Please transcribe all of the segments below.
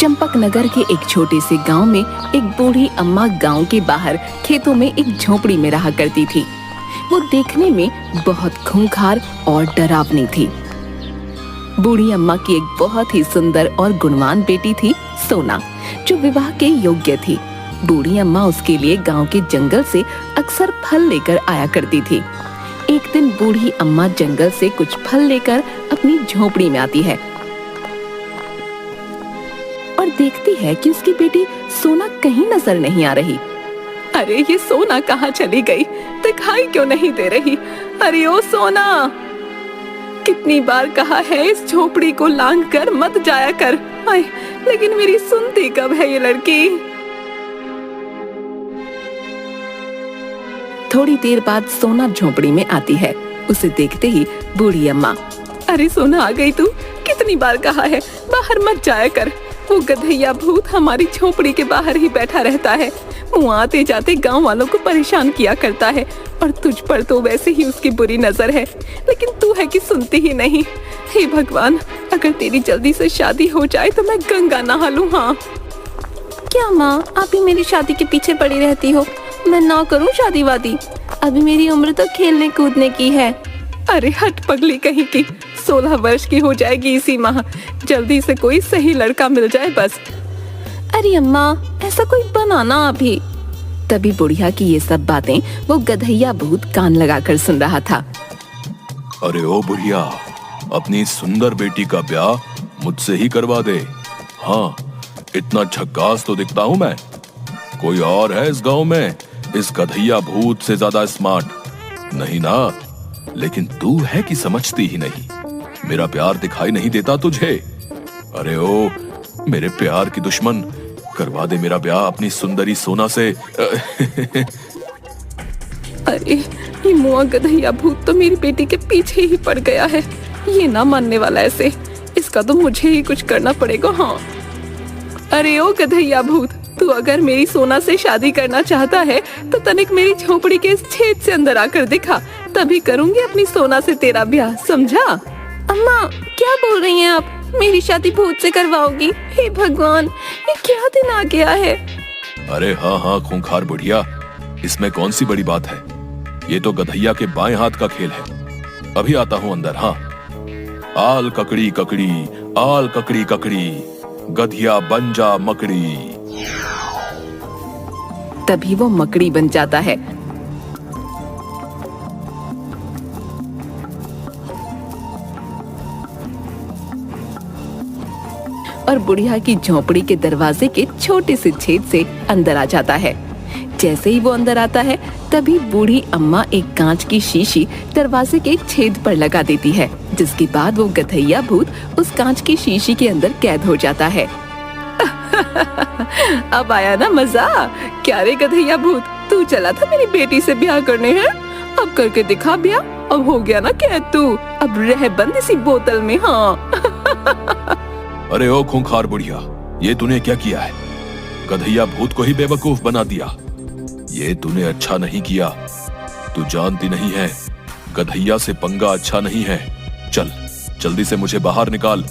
चंपकनगर के एक छोटे से गांव में एक बूढ़ी अम्मा गांव के बाहर खेतों में एक झोपड़ी में रहा करती थी। वो देखने में बहुत खूंखार और डरावनी थी। बूढ़ी अम्मा की एक बहुत ही सुंदर और गुणवान बेटी थी सोना, जो विवाह के योग्य थी। बूढ़ी अम्मा उसके लिए गांव के जंगल से अक्सर फल लेकर आया करती थी। एक दिन बूढ़ी अम्मा जंगल से कुछ फल लेकर अपनी झोपड़ी में आती है और देखती है कि उसकी बेटी सोना कहीं नजर नहीं आ रही। अरे ये सोना कहाँ चली गई? दिखाई क्यों नहीं दे रही? अरे ओ सोना, कितनी बार कहा है इस झोपड़ी को लांघ कर मत जाया कर। आए, लेकिन मेरी सुनती कब है ये लड़की? थोड़ी देर बाद सोना झोपड़ी में आती है। उसे देखते ही बूढ़ी अम्मा, अरे सोना आ गई तू? कितनी बार कहा है बाहर मत जाया कर। वो गधैया भूत हमारी झोपड़ी के बाहर ही बैठा रहता है। वो आते जाते गांव वालों को परेशान किया करता है और तुझ पर तो वैसे ही उसकी बुरी नजर है, लेकिन तू है कि सुनती ही नहीं। हे भगवान, अगर तेरी जल्दी से शादी हो जाए तो मैं गंगा नहा लूं। हाँ क्या माँ, आप ही मेरी शादी के पीछे पड़ी रहती हो? मैं ना करूं शादी वादी? अभी मेरी उम्र तो खेलने कूदने की है। अरे हट पगली कहीं की, 16 वर्ष की हो जाएगी इसी माह। जल्दी से कोई सही लड़का मिल जाए बस। अरे अम्मा, ऐसा कोई बनाना अभी। तभी बुढ़िया की ये सब बातें वो गधैया भूत कान लगाकर सुन रहा था। अरे ओ बुढ़िया, अपनी सुंदर बेटी का ब्याह मुझसे ही करवा दे। हाँ, इतना झक्कास तो दिखता हूँ मैं। कोई और है इस गांव में इस गधैया भूत से ज्यादा स्मार्ट? नहीं ना? लेकिन तू है कि समझती ही नहीं। मेरा प्यार दिखाई नहीं देता तुझे? अरे ओ मेरे प्यार की दुश्मन, करवा दे मेरा ब्याह अपनी सुंदरी सोना से। अरे ये मुआ गधैया भूत तो मेरी बेटी के पीछे ही पड़ गया है। ये ना मानने वाला ऐसे, इसका तो मुझे ही कुछ करना पड़ेगा। हाँ, अरे ओ गधैया भूत, तू अगर मेरी सोना से शादी करना चाहता है तो तनिक मेरी झोपड़ी के इस छेद से अंदर आकर दिखा, तभी करूंगी अपनी सोना से तेरा ब्याह, समझा? अम्मा क्या बोल रही हैं आप? मेरी शादी भूत से करवाओगी? हे भगवान, ये क्या दिन आ गया है? अरे हाँ हाँ खूंखार बुढ़िया, इसमें कौन सी बड़ी बात है? ये तो गधैया के बाएं हाथ का खेल है। अभी आता हूँ अंदर। हाँ, आल ककड़ी ककड़ी, आल ककड़ी ककड़ी, गधिया बन जा मकड़ी। तभी वो मकड़ी बन जाता है। और बुढ़िया की झोपड़ी के दरवाजे के छोटे से छेद से अंदर आ जाता है। जैसे ही वो अंदर आता है, तभी बूढ़ी अम्मा एक कांच की शीशी दरवाजे के एक छेद पर लगा देती है, जिसके बाद वो गधैया भूत उस कांच की शीशी के अंदर कैद हो जाता है। अब आया ना मजा? क्या रे गधैया भूत, तू चला था मेरी बेटी से ब्याह करने हैं? अब करके दिखा ब्याह। अब हो गया ना कैद तू, अब रह बंद इसी बोतल में। हाँ। अरे ओ खूंखार बुढ़िया, ये तूने क्या किया है? गधैया भूत को ही बेवकूफ बना दिया। ये तूने अच्छा नहीं किया। तू जानती नहीं है, गधैया से पंगा अच्छा नहीं है। चल जल्दी से मुझे बाहर निकाल।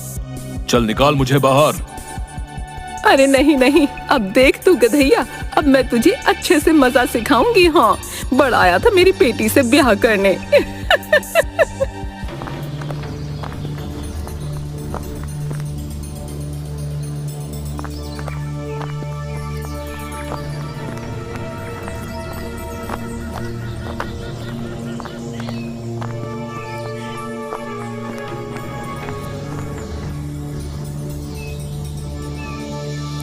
चल निकाल मुझे बाहर। अरे नहीं नहीं, अब देख तू गधैया, अब मैं तुझे अच्छे से मजा सिखाऊंगी। हाँ, बड़ा आया था मेरी बेटी से ब्याह करने।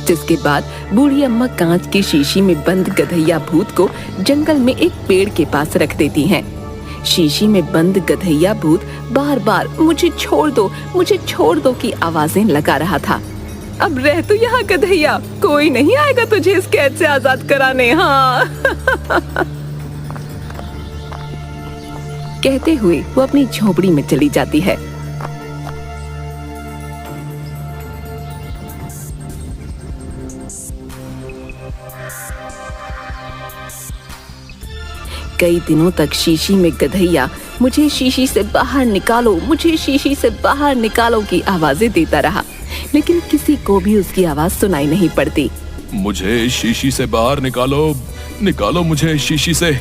जिसके बाद बूढ़ी अम्मा कांच की शीशी में बंद गधैया भूत को जंगल में एक पेड़ के पास रख देती हैं। शीशी में बंद गधैया भूत बार बार मुझे छोड़ दो, मुझे छोड़ दो की आवाजें लगा रहा था। अब रह तू यहाँ गधैया, कोई नहीं आएगा तुझे इस कैद से आजाद कराने। हाँ। कहते हुए वो अपनी झोपड़ी में चली जाती है। कई दिनों तक शीशी में गधैया मुझे शीशी से बाहर निकालो, मुझे शीशी से बाहर निकालो की आवाजें देता रहा। लेकिन किसी को भी उसकी आवाज सुनाई नहीं पड़ती। मुझे शीशी से बाहर निकालो, निकालो मुझे शीशी से।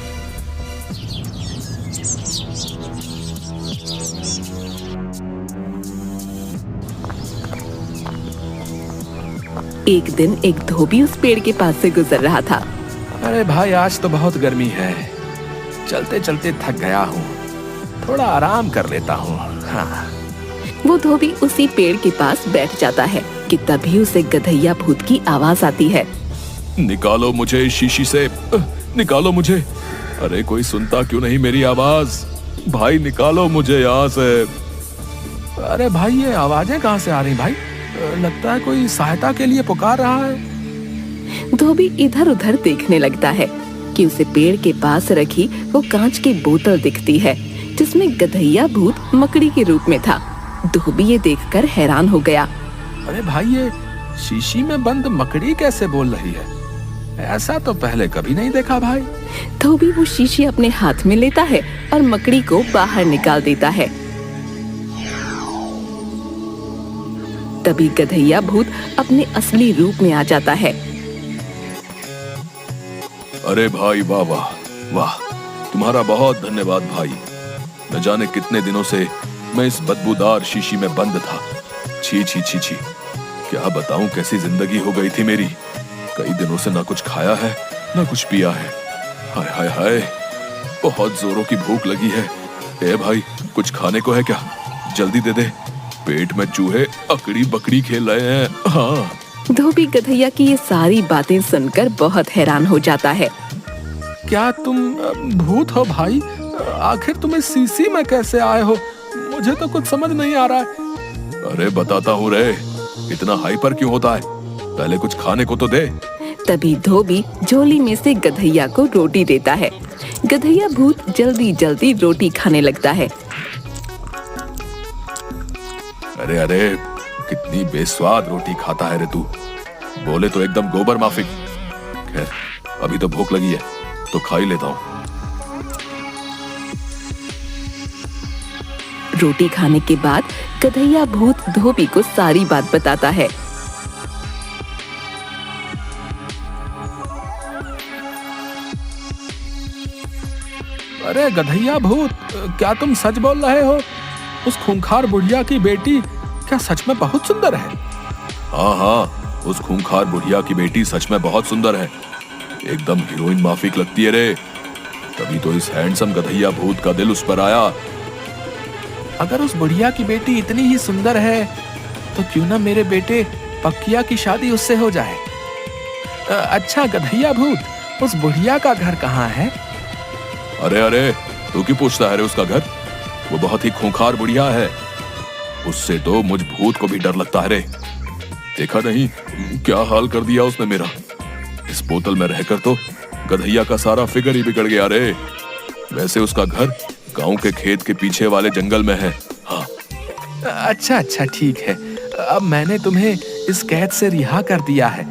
एक दिन एक धोबी उस पेड़ के पास से गुजर रहा था। अरे भाई, आज तो बहुत गर्मी है, चलते चलते थक गया हूँ, थोड़ा आराम कर लेता हूँ। हाँ। वो धोबी उसी पेड़ के पास बैठ जाता है कि तभी उसे गधैया भूत की आवाज आती है। निकालो मुझे शीशी से, निकालो मुझे। अरे कोई सुनता क्यों नहीं मेरी आवाज? भाई निकालो मुझे यहाँ से। अरे भाई, ये आवाजें कहाँ से आ रही भाई? लगता है कोई सहायता के लिए पुकार रहा है। धोबी इधर उधर देखने लगता है कि उसे पेड़ के पास रखी वो कांच की बोतल दिखती है जिसमें गधैया भूत मकड़ी के रूप में था। धोबी ये देखकर हैरान हो गया। अरे भाई, ये शीशी में बंद मकड़ी कैसे बोल रही है? ऐसा तो पहले कभी नहीं देखा भाई। धोबी वो शीशी अपने हाथ में लेता है और मकड़ी को बाहर निकाल देता है। तभी गधैया भूत अपने असली रूप में आ जाता है। अरे भाई, वाह वाह वाह, तुम्हारा बहुत धन्यवाद भाई। न जाने कितने दिनों से मैं इस बदबूदार शीशी में बंद था। छी छी छी छी, क्या बताऊं कैसी जिंदगी हो गई थी मेरी। कई दिनों से ना कुछ खाया है ना कुछ पिया है। हाय हाय हाय, बहुत जोरों की भूख लगी है। ए भाई, कुछ खाने को है क्या? जल्दी दे दे, पेट में चूहे अकड़ी बकड़ी खेल रहे हैं। हाँ। धोबी गधैया की ये सारी बातें सुनकर बहुत हैरान हो जाता है। क्या तुम भूत हो भाई? आखिर तुम इस शीशी में कैसे आए हो? मुझे तो कुछ समझ नहीं आ रहा है। अरे बताता हूँ रे, इतना हाइपर क्यों होता है? पहले कुछ खाने को तो दे। तभी धोबी झोली में से गधैया को रोटी देता है। गधैया भूत जल्दी जल्दी रोटी खाने लगता है। अरे अरे, कितनी बेस्वाद रोटी खाता है रे तू। बोले तो एकदम गोबर माफिक। खैर, अभी तो भूख लगी है तो खा ही लेता हूँ। रोटी खाने के बाद गधैया भूत धोबी को सारी बात बताता है। अरे गधैया भूत, क्या तुम सच बोल रहे हो? उस खूंखार बुढ़िया की बेटी क्या सच में बहुत सुंदर है? हाँ हाँ, उस खूंखार बुढ़िया की बेटी सच में बहुत सुंदर है। एकदम हीरोइन माफिक लगती है रे। तभी तो इस हैंडसम गधैया भूत का दिल उस पर आया। अगर उस बुढ़िया की बेटी इतनी ही सुंदर है तो क्यों ना मेरे बेटे पक्किया की शादी उससे हो जाए। अच्छा गधैया भूत, उस बुढ़िया का घर कहाँ है? अरे अरे, तू क्यों पूछता है रे उसका घर? वो बहुत ही खूंखार बुढ़िया है। उससे तो मुझ भूत को भी डर लगता है रे। देखा नहीं क्या हाल कर दिया उसने मेरा। इस बोतल में रहकर तो गधैया का सारा फिगर ही बिगड़ गया रे। वैसे उसका घर गांव के खेत के पीछे वाले जंगल में है। हाँ। अच्छा अच्छा, ठीक है। अब मैंने तुम्हें इस कैद से रिहा कर दिया है।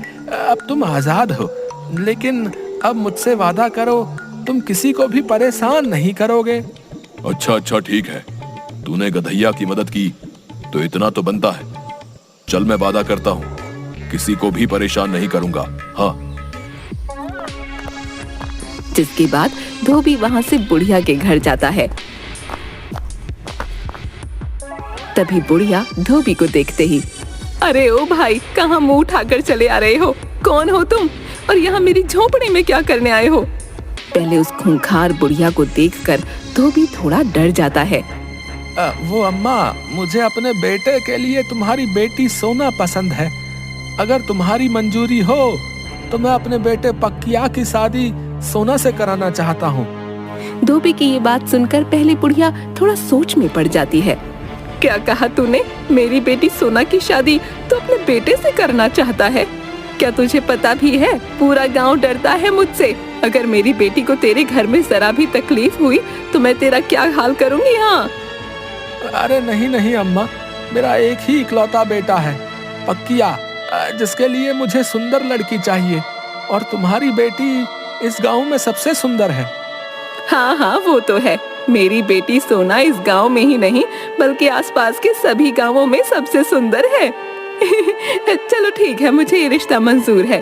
अब तुम आजाद हो। लेकिन अब मुझसे वादा करो, तुम किसी को भी परेशान नहीं करोगे। अच्छा अच्छा, ठीक है। तूने गधैया की मदद की तो इतना तो बनता है। चल, मैं वादा करता हूँ किसी को भी परेशान नहीं करूंगा। हाँ। जिसके बाद धोबी वहां से बुढ़िया के घर जाता है। तभी बुढ़िया धोबी को देखते ही, अरे ओ भाई, कहाँ मुंह उठाकर चले आ रहे हो? कौन हो तुम और यहाँ मेरी झोपड़ी में क्या करने आए हो? पहले उस खूंखार बुढ़िया को देखकर धोबी थोड़ा डर जाता है। वो अम्मा, मुझे अपने बेटे के लिए तुम्हारी बेटी सोना पसंद है। अगर तुम्हारी मंजूरी हो तो मैं अपने बेटे पक्किया की शादी सोना से कराना चाहता हूँ। धोबी की ये बात सुनकर पहले बुढ़िया थोड़ा सोच में पड़ जाती है। क्या कहा तूने? मेरी बेटी सोना की शादी तो अपने बेटे से करना चाहता है? क्या तुझे पता भी है पूरा गांव डरता है मुझसे। अगर मेरी बेटी को तेरे घर में जरा भी तकलीफ हुई तो मैं तेरा क्या हाल करूंगी। हाँ। अरे नहीं नहीं अम्मा, मेरा एक ही इकलौता बेटा है पक्किया, जिसके लिए मुझे सुंदर लड़की चाहिए। और तुम्हारी बेटी इस गांव में सबसे सुंदर है। हाँ हाँ, वो तो है। मेरी बेटी सोना इस गांव में ही नहीं बल्कि आसपास के सभी गांवों में सबसे सुंदर है। चलो ठीक है, मुझे ये रिश्ता मंजूर है।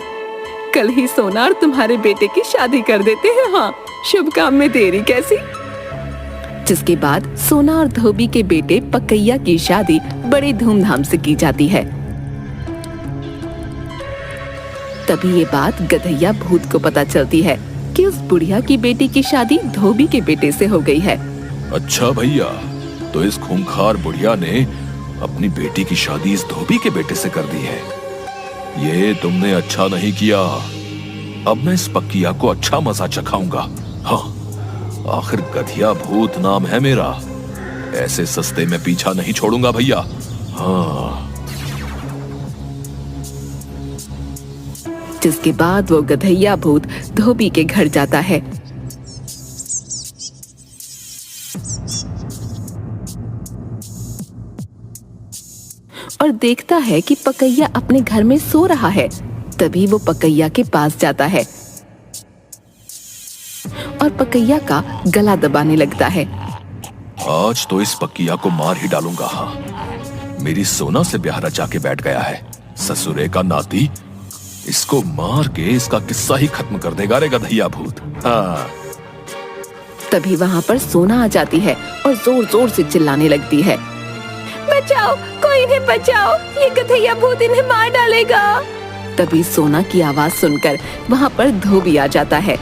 कल ही सोना और तुम्हारे बेटे की शादी कर देते हैं। हाँ, शुभ काम में देरी कैसी। जिसके बाद सोना और धोबी के बेटे पकैया की शादी बड़े धूमधाम से की जाती है। तभी ये बात गधैया भूत को पता चलती है कि उस बुढ़िया की बेटी की शादी धोबी के बेटे से हो गई है। अच्छा भैया, तो इस खूंखार बुढ़िया ने अपनी बेटी की शादी इस धोबी के बेटे से कर दी है। ये तुमने अच्छा नहीं किया। अब मैं इस पक्किया को अच्छा मजा चखाऊंगा। हाँ, आखिर गधिया भूत नाम है मेरा। ऐसे सस्ते में पीछा नहीं छोड़ूंगा भैया। हाँ। जिसके बाद वो गधैया भूत धोबी के घर जाता है। और देखता है कि पकैया अपने घर में सो रहा है। तभी वो पकैया के पास जाता है और पकैया का गला दबाने लगता है। आज तो इस पक्किया को मार ही डालूंगा। हाँ, मेरी सोना से ब्याह रचा के बैठ गया है, ससुरे का नाती। इसको मार के इसका किस्सा ही खत्म कर देगा रे गधैया भूत। हाँ। तभी वहाँ पर सोना आ जाती है और जोर जोर से चिल्लाने लगती है, बचाओ, कोई इन्हें बचाओ, ये गधैया भूत इन्हें मार डालेगा। तभी सोना की आवाज सुनकर वहाँ पर धोबी आ जाता है।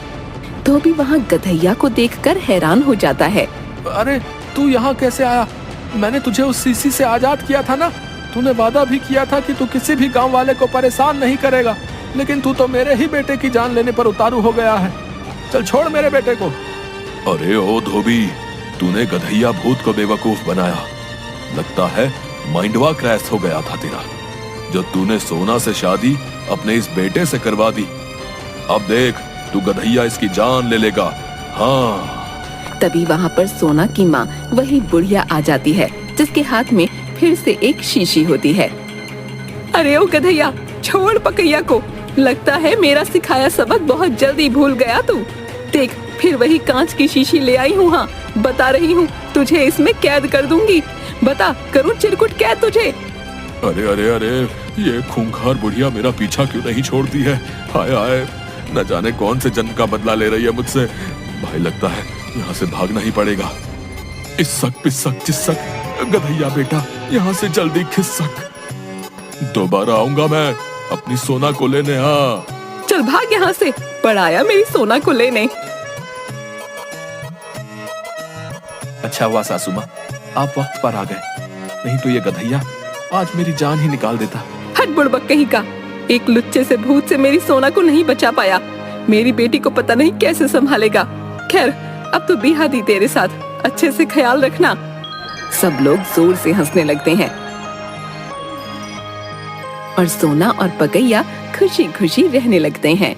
धोबी वहाँ गधैया को देखकर हैरान हो जाता है। अरे तू यहाँ कैसे आया? मैंने तुझे उस सीसी से आजाद किया था ना। तूने वादा भी किया था कि तू किसी भी गांव वाले को परेशान नहीं करेगा, लेकिन तू तो मेरे ही बेटे की जान लेने पर उतारू हो गया है। चल छोड़ मेरे बेटे को। अरे ओ धोबी, तूने गधैया भूत को बेवकूफ बनाया। लगता है माइंडवा क्रैश हो गया था तेरा, जो तूने सोना से शादी अपने इस बेटे से करवा दी। अब देख, तू गधैया इसकी जान ले लेगा। हाँ। तभी वहाँ पर सोना की माँ वही बुढ़िया आ जाती है, जिसके हाथ में फिर से एक शीशी होती है। अरे ओ गधैया, छोड़ पकैया को। लगता है मेरा सिखाया सबक बहुत जल्दी भूल गया तू। देख, फिर वही कांच की शीशी ले आई हूँ। हाँ, बता रही हूँ, तुझे इसमें कैद कर दूंगी। बता, करूँ चिरकुट कैद तुझे? अरे अरे अरे, ये खूंखार बुढ़िया मेरा पीछा क्यों नहीं छोड़ती है? हाय हाय, न जाने कौन से जन्म का बदला ले रही है मुझसे। भाई लगता है यहाँ से भागना ही पड़ेगा। इस्सक पिस्सक चिस्सक, गधैया बेटा, यहाँ से जल्दी खिस्सक। दोबारा आऊंगा मैं अपनी सोना को लेने। हाँ, चल भाग यहाँ से, पड़ाया मेरी सोना को लेने। अच्छा हुआ सासू माँ, आप वक्त पर आ गए, नहीं तो ये गधैया आज मेरी जान ही निकाल देता। हट बुड़बक कहीं का, एक लुच्चे से भूत से मेरी सोना को नहीं बचा पाया। मेरी बेटी को पता नहीं कैसे संभालेगा। खैर, अब तो बिहा दी तेरे साथ, अच्छे से ख्याल रखना। सब लोग जोर से हंसने लगते हैं और सोना और पकैया खुशी खुशी रहने लगते हैं।